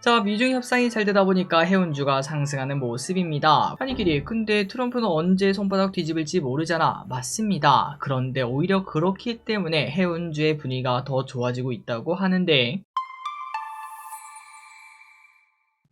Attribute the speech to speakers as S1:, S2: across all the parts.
S1: 자, 미중 협상이 잘 되다 보니까 해운주가 상승하는 모습입니다. 아니 길이 근데 트럼프는 언제 손바닥 뒤집을지 모르잖아. 맞습니다. 그런데 오히려 그렇기 때문에 해운주의 분위기가 더 좋아지고 있다고 하는데,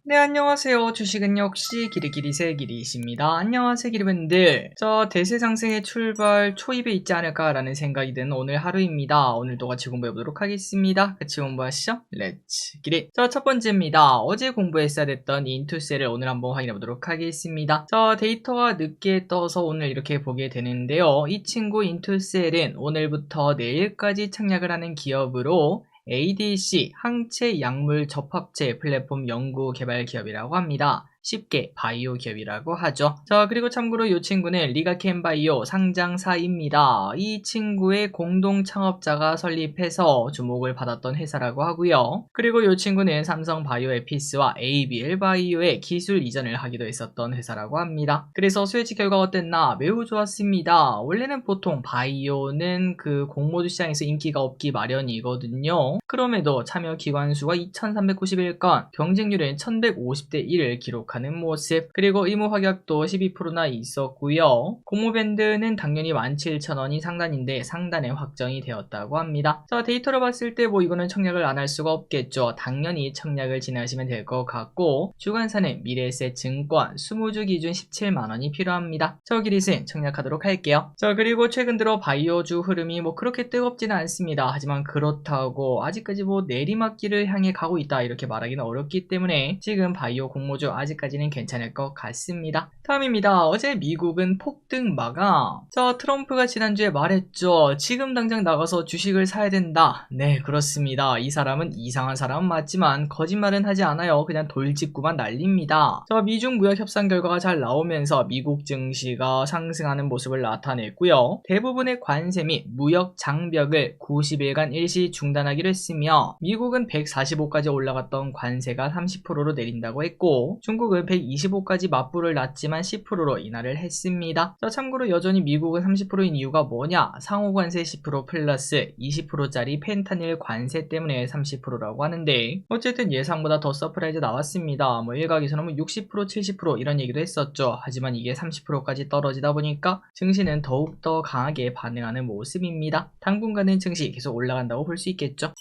S1: 네, 안녕하세요. 주식은 역시 기리기리새 기리십니다. 안녕하세요, 기리분들. 자, 대세 상승의 출발 초입에 있지 않을까라는 생각이 드는 오늘 하루입니다. 오늘도 같이 공부해보도록 하겠습니다. 같이 공부하시죠. 렛츠 기리. 자, 첫 번째입니다. 어제 공부했어야 됐던 인투셀을 오늘 한번 확인해보도록 하겠습니다. 자, 데이터가 늦게 떠서 오늘 이렇게 보게 되는데요. 이 친구 인투셀은 오늘부터 내일까지 청약을 하는 기업으로 ADC 항체 약물 접합체 플랫폼 연구 개발 기업이라고 합니다. 쉽게 바이오 기업이라고 하죠. 자, 그리고 참고로 이 친구는 리가켄바이오 상장사입니다. 이 친구의 공동 창업자가 설립해서 주목을 받았던 회사라고 하고요. 그리고 이 친구는 삼성 바이오에피스와 ABL 바이오의 기술 이전을 하기도 했었던 회사라고 합니다. 그래서 수혜지 결과가 어땠나? 매우 좋았습니다. 원래는 보통 바이오는 그 공모주 시장에서 인기가 없기 마련이거든요. 그럼에도 참여 기관 수가 2391건, 경쟁률은 1150대 1을 기록하는 모습, 그리고 의무 확약도 12%나 있었고요. 공모 밴드는 당연히 17,000원이 상단인데 상단에 확정이 되었다고 합니다. 자, 데이터를 봤을 때 뭐 이거는 청약을 안 할 수가 없겠죠. 당연히 청약을 진행하시면 될 것 같고, 주관사는 미래에셋 증권 20주 기준 17만원이 필요합니다. 저 기릿은 청약하도록 할게요. 자, 그리고 최근 들어 바이오주 흐름이 뭐 그렇게 뜨겁지는 않습니다. 하지만 그렇다고 아직까지 뭐 내리막길을 향해 가고 있다 이렇게 말하기는 어렵기 때문에 지금 바이오 공모주 아직까지는 괜찮을 것 같습니다. 다음입니다. 어제 미국은 폭등 마감. 자, 트럼프가 지난주에 말했죠. 지금 당장 나가서 주식을 사야 된다. 네, 그렇습니다. 이 사람은 이상한 사람은 맞지만 거짓말은 하지 않아요. 그냥 돌직구만 날립니다. 자, 미중 무역 협상 결과가 잘 나오면서 미국 증시가 상승하는 모습을 나타냈고요. 대부분의 관세 및 무역 장벽을 90일간 일시 중단하기로 했으며, 미국은 145까지 올라갔던 관세가 30%로 내린다고 했고, 중국은 125까지 맞불을 났지만 10%로 인하를 했습니다. 자, 참고로 여전히 미국은 30%인 이유가 뭐냐? 상호 관세 10% 플러스 20%짜리 펜타닐 관세 때문에 30%라고 하는데, 어쨌든 예상보다 더 서프라이즈 나왔습니다. 뭐 일각에서는 60% 70% 이런 얘기도 했었죠. 하지만 이게 30%까지 떨어지다 보니까 증시는 더욱더 강하게 반응하는 모습입니다. 당분간은 증시 계속 올라간다고 볼 수 있겠죠.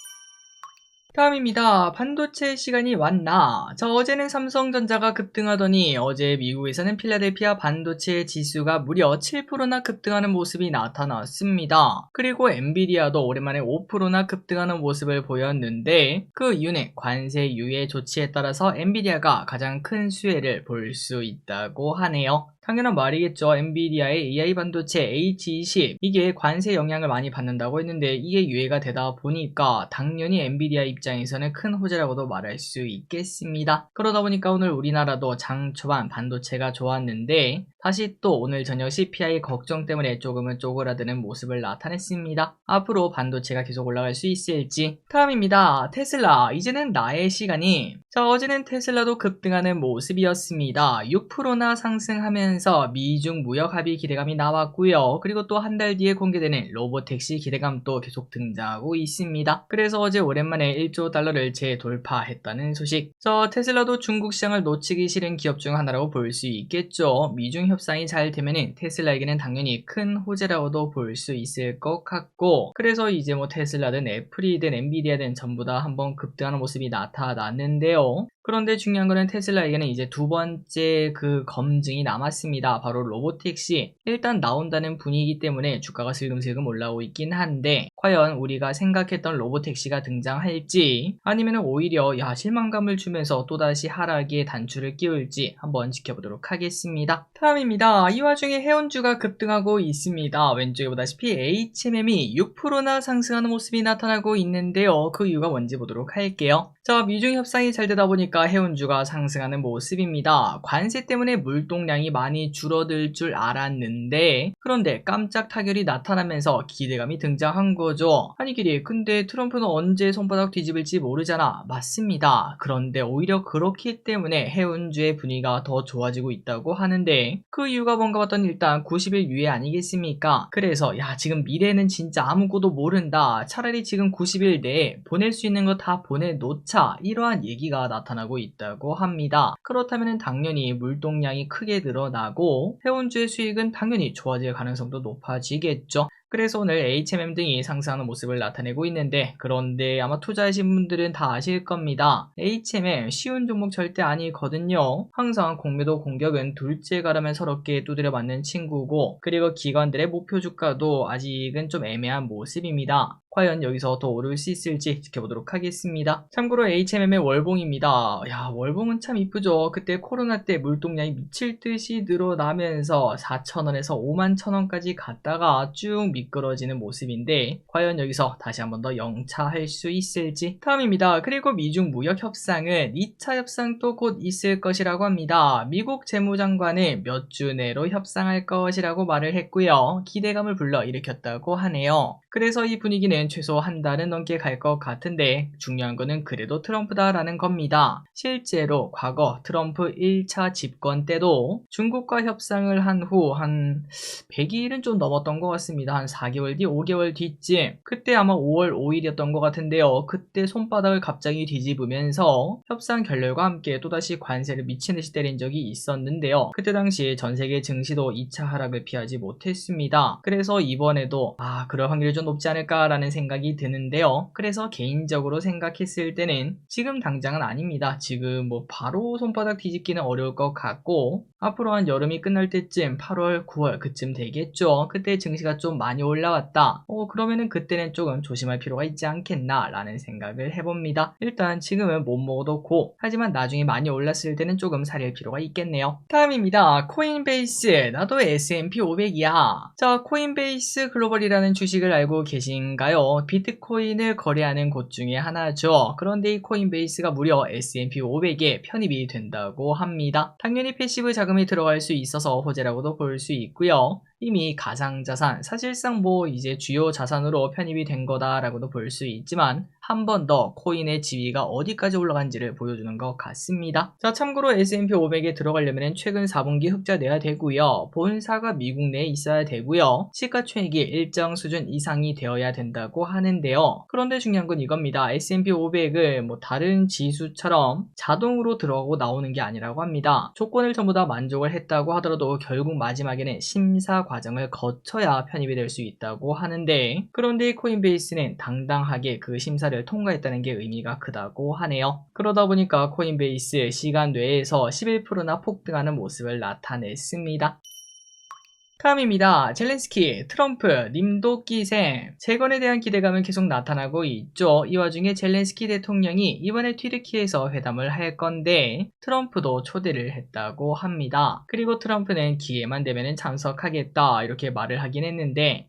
S1: 다음입니다. 반도체 시간이 왔나? 자, 어제는 삼성전자가 급등하더니 어제 미국에서는 필라델피아 반도체 지수가 무려 7%나 급등하는 모습이 나타났습니다. 그리고 엔비디아도 오랜만에 5%나 급등하는 모습을 보였는데, 그 이유는 관세 유예 조치에 따라서 엔비디아가 가장 큰 수혜를 볼 수 있다고 하네요. 당연한 말이겠죠. 엔비디아의 AI 반도체 H20 이게 관세 영향을 많이 받는다고 했는데 이게 유예가 되다 보니까 당연히 엔비디아 입장에서는 큰 호재라고도 말할 수 있겠습니다. 그러다 보니까 오늘 우리나라도 장 초반 반도체가 좋았는데 다시 또 오늘 저녁 CPI 걱정 때문에 조금은 쪼그라드는 모습을 나타냈습니다. 앞으로 반도체가 계속 올라갈 수 있을지. 다음입니다. 테슬라. 이제는 나의 시간이. 자, 어제는 테슬라도 급등하는 모습이었습니다. 6%나 상승하면서 미중 무역 합의 기대감이 나왔고요. 그리고 또 한 달 뒤에 공개되는 로보택시 기대감도 계속 등장하고 있습니다. 그래서 어제 오랜만에 1조 달러를 재돌파했다는 소식. 자, 테슬라도 중국 시장을 놓치기 싫은 기업 중 하나라고 볼 수 있겠죠. 미중 협상이 잘 되면은 테슬라에게는 당연히 큰 호재라고도 볼 수 있을 것 같고, 그래서 이제 뭐 테슬라든 애플이든 엔비디아든 전부 다 한번 급등하는 모습이 나타났는데요. 그런데 중요한 거는 테슬라에게는 이제 두 번째 그 검증이 남았습니다. 바로 로보택시. 일단 나온다는 분위기 때문에 주가가 슬금슬금 올라오고 있긴 한데, 과연 우리가 생각했던 로보택시가 등장할지 아니면 오히려 실망감을 주면서 또다시 하락의 단추를 끼울지 한번 지켜보도록 하겠습니다. 다음입니다. 이 와중에 해운주가 급등하고 있습니다. 왼쪽에 보다시피 HMM이 6%나 상승하는 모습이 나타나고 있는데요. 그 이유가 뭔지 보도록 할게요. 자, 미중 협상이 잘 되다 보니까 해운주가 상승하는 모습입니다. 관세 때문에 물동량이 많이 줄어들 줄 알았는데, 그런데 깜짝 타결이 나타나면서 기대감이 등장한 거죠. 아니 길이 근데 트럼프는 언제 손바닥 뒤집을지 모르잖아. 맞습니다. 그런데 오히려 그렇기 때문에 해운주의 분위기가 더 좋아지고 있다고 하는데, 그 이유가 뭔가 봤더니 일단 90일 유예 아니겠습니까? 그래서 지금 미래는 진짜 아무것도 모른다. 차라리 지금 90일 내에 보낼 수 있는 거 다 보내놓자. 이러한 얘기가 나타나고 나타나고 있다고 합니다. 그렇다면 당연히 물동량이 크게 늘어나고 해운주의 수익은 당연히 좋아질 가능성도 높아지겠죠. 그래서 오늘 HMM 등이 상승하는 모습을 나타내고 있는데, 그런데 아마 투자하신 분들은 다 아실 겁니다. HMM 쉬운 종목 절대 아니거든요. 항상 공매도 공격은 둘째 가라면 서럽게 두드려 맞는 친구고, 그리고 기관들의 목표 주가도 아직은 좀 애매한 모습입니다. 과연 여기서 더 오를 수 있을지 지켜보도록 하겠습니다. 참고로 HMM의 월봉입니다. 야, 월봉은 참 이쁘죠. 그때 코로나 때 물동량이 미칠 듯이 늘어나면서 4,000원에서 51,000원까지 갔다가 쭉 미끄러지는 모습인데, 과연 여기서 다시 한번 더 영차할 수 있을지. 다음입니다. 그리고 미중 무역 협상은 2차 협상도 곧 있을 것이라고 합니다. 미국 재무장관은 몇 주 내로 협상할 것이라고 말을 했고요. 기대감을 불러일으켰다고 하네요. 그래서 이 분위기는 최소 한 달은 넘게 갈 것 같은데, 중요한 거는 그래도 트럼프다라는 겁니다. 실제로 과거 트럼프 1차 집권 때도 중국과 협상을 한 후 한 100일은 좀 넘었던 것 같습니다. 한 4개월 뒤, 5개월 뒤쯤, 그때 아마 5월 5일이었던 것 같은데요. 그때 손바닥을 갑자기 뒤집으면서 협상 결렬과 함께 또다시 관세를 미친 듯이 때린 적이 있었는데요. 그때 당시 전 세계 증시도 2차 하락을 피하지 못했습니다. 그래서 이번에도 그럴 확률이 좀 높지 않을까라는 생각이 드는데요. 그래서 개인적으로 생각했을 때는 지금 당장은 아닙니다. 지금 뭐 바로 손바닥 뒤집기는 어려울 것 같고, 앞으로 한 여름이 끝날 때쯤 8월, 9월 그쯤 되겠죠. 그때 증시가 좀 많이 올라왔다. 그러면은 그때는 조금 조심할 필요가 있지 않겠나 라는 생각을 해봅니다. 일단 지금은 못 먹어도 고, 하지만 나중에 많이 올랐을 때는 조금 사릴 필요가 있겠네요. 다음입니다. 코인베이스. 나도 S&P 500이야. 자, 코인베이스 글로벌이라는 주식을 알고 계신가요? 비트코인을 거래하는 곳 중에 하나죠. 그런데 이 코인베이스가 무려 S&P 500에 편입이 된다고 합니다. 당연히 패시브 자금이 들어갈 수 있어서 호재라고도 볼 수 있고요. 이미 가상자산, 사실상 뭐 이제 주요 자산으로 편입이 된 거다라고도 볼 수 있지만, 한 번 더 코인의 지위가 어디까지 올라간지를 보여주는 것 같습니다. 자, 참고로 S&P 500에 들어가려면 최근 4분기 흑자 내야 되고요. 본사가 미국 내에 있어야 되고요. 시가총액이 일정 수준 이상이 되어야 된다고 하는데요. 그런데 중요한 건 이겁니다. S&P 500을 뭐 다른 지수처럼 자동으로 들어가고 나오는 게 아니라고 합니다. 조건을 전부 다 만족을 했다고 하더라도 결국 마지막에는 심사 과정을 거쳐야 편입이 될 수 있다고 하는데, 그런데 코인베이스는 당당하게 그 심사를 통과했다는 게 의미가 크다고 하네요. 그러다 보니까 코인베이스 시간 내에서 11%나 폭등하는 모습을 나타냈습니다. 다음입니다. 젤렌스키, 트럼프, 님도 끼셈. 재건에 대한 기대감은 계속 나타나고 있죠. 이 와중에 젤렌스키 대통령이 이번에 튀르키예에서 회담을 할 건데, 트럼프도 초대를 했다고 합니다. 그리고 트럼프는 기회만 되면 참석하겠다 이렇게 말을 하긴 했는데,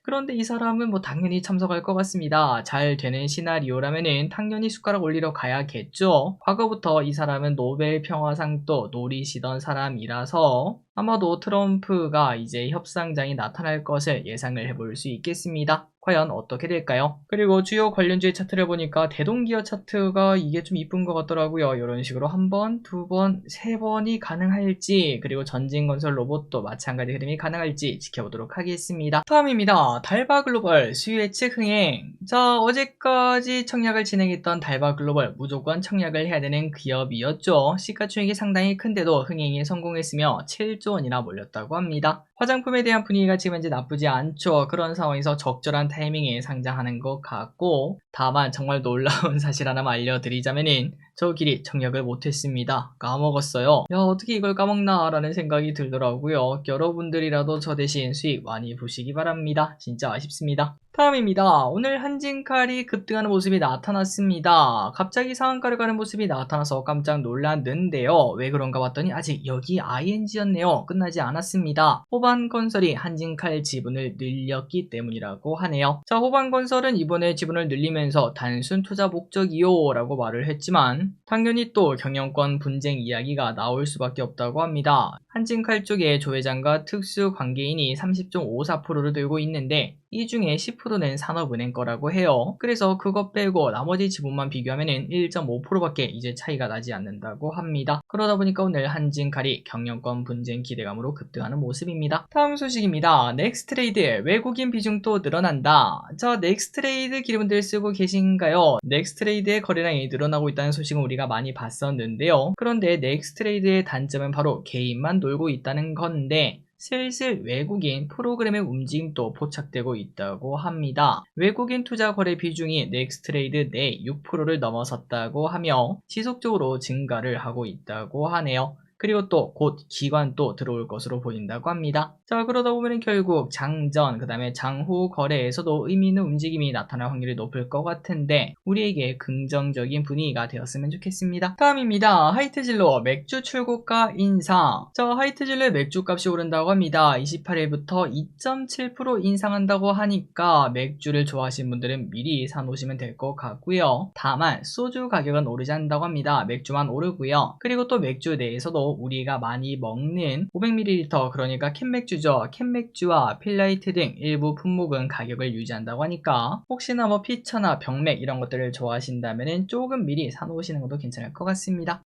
S1: 그런데 이 사람은 뭐 당연히 참석할 것 같습니다. 잘 되는 시나리오라면은 당연히 숟가락 올리러 가야겠죠. 과거부터 이 사람은 노벨 평화상도 노리시던 사람이라서 아마도 트럼프가 이제 협상장이 나타날 것을 예상을 해볼 수 있겠습니다. 과연 어떻게 될까요? 그리고 주요 관련주의 차트를 보니까 대동기업 차트가 이게 좀 이쁜 것 같더라고요. 이런 식으로 한 번, 두 번, 세 번이 가능할지, 그리고 전진건설 로봇도 마찬가지 흐름이 가능할지 지켜보도록 하겠습니다. 다음입니다. 달바글로벌 수요 예측 흥행. 자, 어제까지 청약을 진행했던 달바글로벌 무조건 청약을 해야 되는 기업이었죠. 시가총액이 상당히 큰데도 흥행에 성공했으며 7조 원이나 몰렸다고 합니다. 화장품에 대한 분위기가 지금 현재 나쁘지 않죠. 그런 상황에서 적절한 타이밍에 상장하는 것 같고, 다만 정말 놀라운 사실 하나만 알려드리자면은 저 길이 청약을 못했습니다. 까먹었어요. 야, 어떻게 이걸 까먹나 라는 생각이 들더라고요. 여러분들이라도 저 대신 수익 많이 보시기 바랍니다. 진짜 아쉽습니다. 다음입니다. 오늘 한진칼이 급등하는 모습이 나타났습니다. 갑자기 상한가를 가는 모습이 나타나서 깜짝 놀랐는데요. 왜 그런가 봤더니 아직 여기 ING였네요. 끝나지 않았습니다. 호반건설이 한진칼 지분을 늘렸기 때문이라고 하네요. 자, 호반건설은 이번에 지분을 늘리면서 단순 투자 목적이요 라고 말을 했지만, 당연히 또 경영권 분쟁 이야기가 나올 수밖에 없다고 합니다. 한진칼 쪽에 조 회장과 특수 관계인이 30.54%를 들고 있는데, 이 중에 10%는 산업은행 거라고 해요. 그래서 그거 빼고 나머지 지분만 비교하면은 1.5%밖에 이제 차이가 나지 않는다고 합니다. 그러다 보니까 오늘 한진칼이 경영권 분쟁 기대감으로 급등하는 모습입니다. 다음 소식입니다. 넥스트레이드 외국인 비중도 늘어난다. 자, 넥스트레이드 기름들 쓰고 계신가요? 넥스트레이드의 거래량이 늘어나고 있다는 소식은 우리가 많이 봤었는데요. 그런데 넥스트레이드의 단점은 바로 개인만 놀고 있다는 건데 슬슬 외국인 프로그램의 움직임도 포착되고 있다고 합니다. 외국인 투자 거래 비중이 넥스트레이드 내 6%를 넘어섰다고 하며 지속적으로 증가를 하고 있다고 하네요. 그리고 또 곧 기관도 들어올 것으로 보인다고 합니다. 자, 그러다 보면 결국 장전, 그 다음에 장후 거래에서도 의미 있는 움직임이 나타날 확률이 높을 것 같은데 우리에게 긍정적인 분위기가 되었으면 좋겠습니다. 다음입니다. 하이트진로 맥주 출고가 인상. 자, 하이트진로의 맥주 값이 오른다고 합니다. 28일부터 2.7% 인상한다고 하니까 맥주를 좋아하시는 분들은 미리 사놓으시면 될 것 같고요. 다만 소주 가격은 오르지 않는다고 합니다. 맥주만 오르고요. 그리고 또 맥주 내에서도 우리가 많이 먹는 500ml, 그러니까 캔맥주죠. 캔맥주와 필라이트 등 일부 품목은 가격을 유지한다고 하니까 혹시나 뭐 피처나 병맥 이런 것들을 좋아하신다면 조금 미리 사놓으시는 것도 괜찮을 것 같습니다.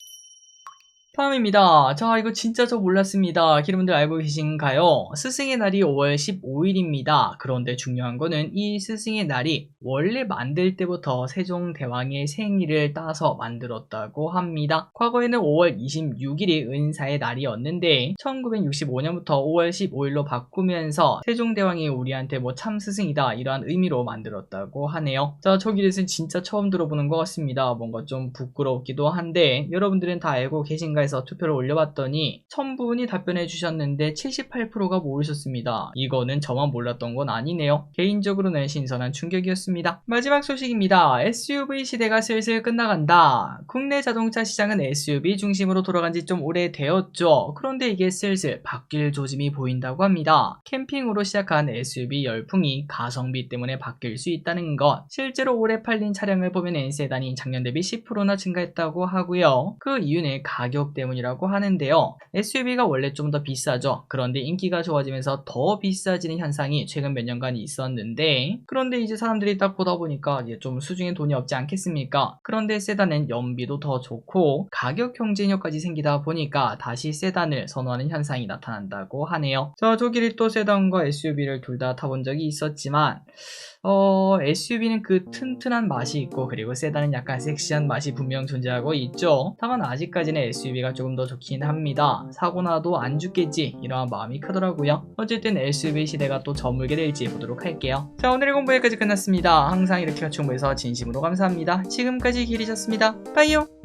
S1: 다음입니다. 자, 이거 진짜 저 몰랐습니다. 기름분들 알고 계신가요? 스승의 날이 5월 15일입니다. 그런데 중요한 거는 이 스승의 날이 원래 만들 때부터 세종대왕의 생일을 따서 만들었다고 합니다. 과거에는 5월 26일이 은사의 날이었는데 1965년부터 5월 15일로 바꾸면서 세종대왕이 우리한테 뭐 참 스승이다 이러한 의미로 만들었다고 하네요. 자, 저 길에서는 진짜 처음 들어보는 것 같습니다. 뭔가 좀 부끄럽기도 한데 여러분들은 다 알고 계신가요? 해서 투표를 올려봤더니 1000분이 답변해 주셨는데 78%가 모르셨습니다. 이거는 저만 몰랐던 건 아니네요. 개인적으로는 신선한 충격이었습니다. 마지막 소식입니다. SUV 시대가 슬슬 끝나간다. 국내 자동차 시장은 SUV 중심으로 돌아간 지 좀 오래되었죠. 그런데 이게 슬슬 바뀔 조짐이 보인다고 합니다. 캠핑으로 시작한 SUV 열풍이 가성비 때문에 바뀔 수 있다는 것. 실제로 올해 팔린 차량을 보면 세단이 작년 대비 10%나 증가했다고 하고요. 그 이유는 가격 때문이라고 하는데요. SUV가 원래 좀 더 비싸죠. 그런데 인기가 좋아지면서 더 비싸지는 현상이 최근 몇 년간 있었는데 그런데 이제 사람들이 딱 보다 보니까 이제 좀 수중에 돈이 없지 않겠습니까? 그런데 세단은 연비도 더 좋고 가격 경쟁력까지 생기다 보니까 다시 세단을 선호하는 현상이 나타난다고 하네요. 저 길이 또 세단과 SUV를 둘 다 타본 적이 있었지만 SUV는 그 튼튼한 맛이 있고 그리고 세단은 약간 섹시한 맛이 분명 존재하고 있죠. 다만 아직까지는 SUV가 조금 더 좋긴 합니다. 사고 나도 안 죽겠지 이러한 마음이 크더라고요. 어쨌든 SUV 시대가 또 저물게 될지 보도록 할게요. 자, 오늘의 공부 여기까지 끝났습니다. 항상 이렇게 같이 공부해서 진심으로 감사합니다. 지금까지 길이셨습니다. 빠이요.